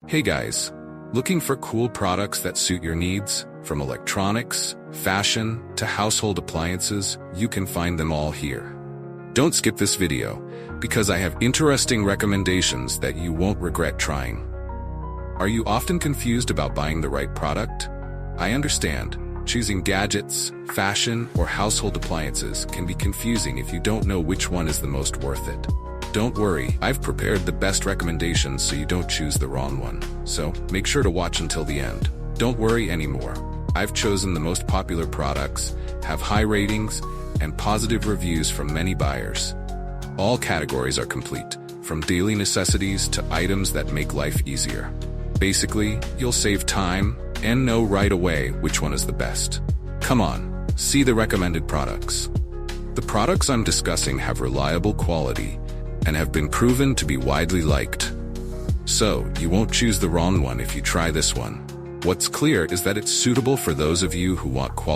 Hey guys, looking for cool products that suit your needs? From electronics, fashion, to household appliances, you can find them all here. Don't skip this video, because I have interesting recommendations that you won't regret trying. Are you often confused about buying the right product? I understand. Choosing gadgets, fashion, or household appliances can be confusing if you don't know which one is the most worth it. Don't worry, I've prepared the best recommendations so you don't choose the wrong one. So, make sure to watch until the end. Don't worry anymore. I've chosen the most popular products, have high ratings, and positive reviews from many buyers. All categories are complete, from daily necessities to items that make life easier. Basically, you'll save time and know right away which one is the best. Come on, see the recommended products. The products I'm discussing have reliable quality and have been proven to be widely liked. So, you won't choose the wrong one if you try this one. What's clear is that it's suitable for those of you who want quality